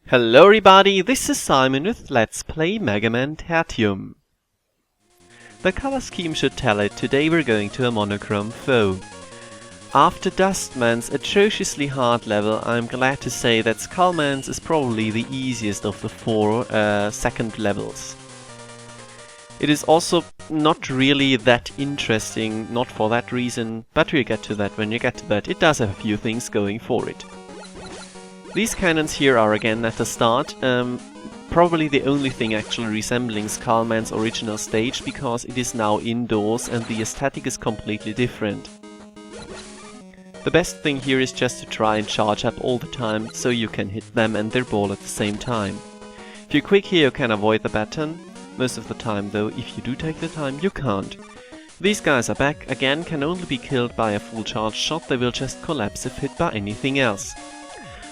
Hello everybody, this is Simon with Let's Play Mega Man Tertium. The color scheme should tell it, today we're going to a monochrome foe. After Dustman's atrociously hard level, I'm glad to say that Skullman's is probably the easiest of the four second levels. It is also not really that interesting, not for that reason, but we'll get to that when you get to that. It does have a few things going for it. These cannons here are again at the start, probably the only thing actually resembling Skullman's original stage, because it is now indoors and the aesthetic is completely different. The best thing here is just to try and charge up all the time, so you can hit them and their ball at the same time. If you're quick here you can avoid the baton, most of the time though, if you do take the time, you can't. These guys are back, again can only be killed by a full charge shot, they will just collapse if hit by anything else.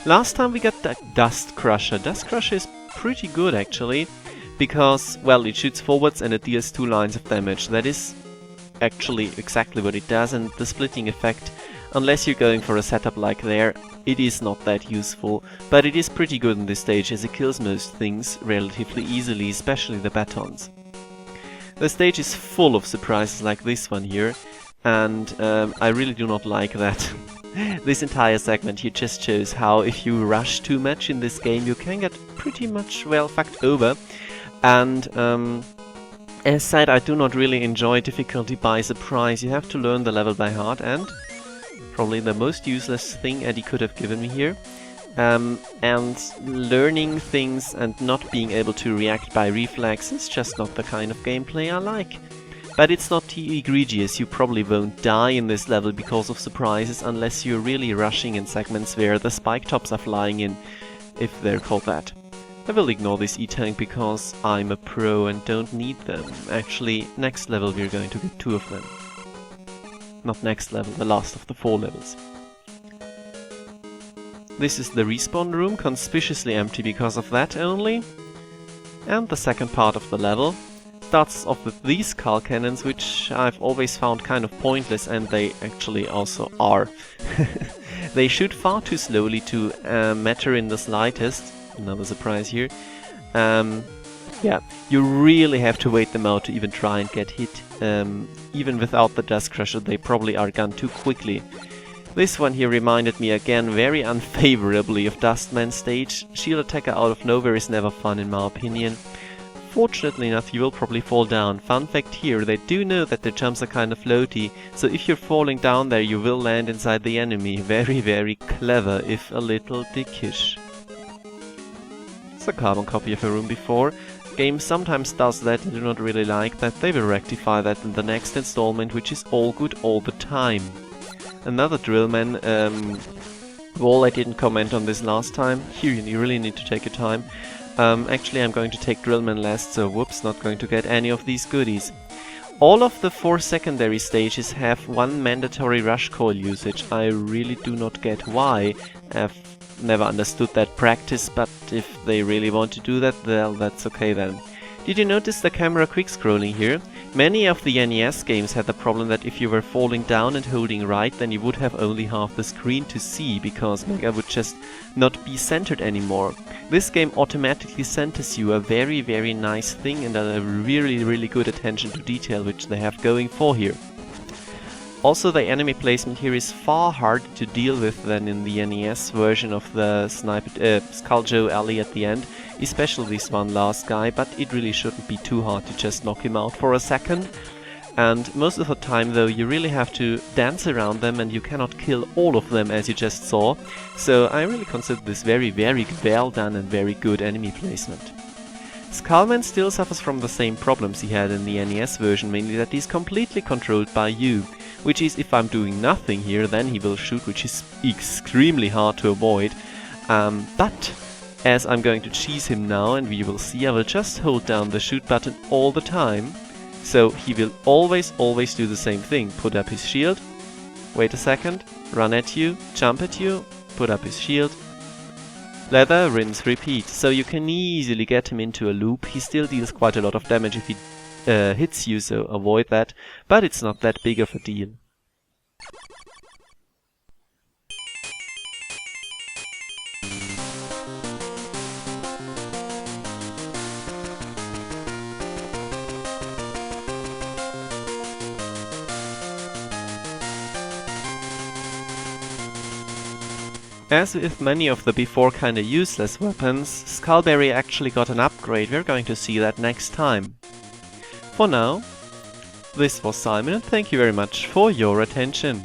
Last time we got the Dust Crusher. Dust Crusher is pretty good actually, because, well, it shoots forwards and it deals 2 lines of damage. That is actually exactly what it does, and the splitting effect, unless you're going for a setup like there, it is not that useful. But it is pretty good in this stage as it kills most things relatively easily, especially the batons. The stage is full of surprises like this one here, and I really do not like that. This entire segment here just shows how if you rush too much in this game you can get pretty much, well, fucked over. And as said, I do not really enjoy difficulty by surprise. You have to learn the level by heart, and probably the most useless thing Eddie could have given me here. And learning things and not being able to react by reflex is just not the kind of gameplay I like. But it's not too egregious, you probably won't die in this level because of surprises unless you're really rushing in segments where the spike tops are flying in, if they're called that. I will ignore this E-Tank because I'm a pro and don't need them. Actually, next level we're going to get 2 of them. Not next level, the last of the 4 levels. This is the respawn room, conspicuously empty because of that only. And the second part of the level starts off with these skull cannons, which I've always found kind of pointless, and they actually also are. They shoot far too slowly to matter in the slightest. Another surprise here. Yeah, you really have to wait them out to even try and get hit. Even without the Dust Crusher, they probably are gone too quickly. This one here reminded me again very unfavorably of Dustman's stage. Shield attacker out of nowhere is never fun in my opinion. Fortunately enough, you will probably fall down. Fun fact here, they do know that the jumps are kind of floaty, so if you're falling down there you will land inside the enemy. Very, very clever, if a little dickish. It's a carbon copy of a room before. Game sometimes does that, I do not really like that. They will rectify that in the next installment, which is all good all the time. Another Drillman wall, I didn't comment on this last time. Here you really need to take your time. Actually I'm going to take Drillman last, so whoops, not going to get any of these goodies. All of the 4 secondary stages have 1 mandatory rush coil usage. I really do not get why. I've never understood that practice, but if they really want to do that, well, that's okay then. Did you notice the camera quick scrolling here? Many of the NES games had the problem that if you were falling down and holding right, then you would have only half the screen to see, because Mega would just not be centered anymore. This game automatically centers you, a very, very nice thing and a really, really good attention to detail which they have going for here. Also, the enemy placement here is far harder to deal with than in the NES version of the Skull Joe alley at the end, especially this one last guy, but it really shouldn't be too hard to just knock him out for a second. And most of the time though you really have to dance around them and you cannot kill all of them as you just saw, so I really consider this very, very well done and very good enemy placement. Skullman still suffers from the same problems he had in the NES version, mainly that he's completely controlled by you. Which is, if I'm doing nothing here, then he will shoot, which is extremely hard to avoid. But as I'm going to cheese him now, and we will see, I will just hold down the shoot button all the time. So he will always do the same thing. Put up his shield, wait a second, run at you, jump at you, put up his shield. Leather, rinse, repeat. So you can easily get him into a loop. He still deals quite a lot of damage if he hits you, so avoid that, but it's not that big of a deal. As with many of the before kinda useless weapons, Skullberry actually got an upgrade. We're going to see that next time. For now, this was Simon, and thank you very much for your attention.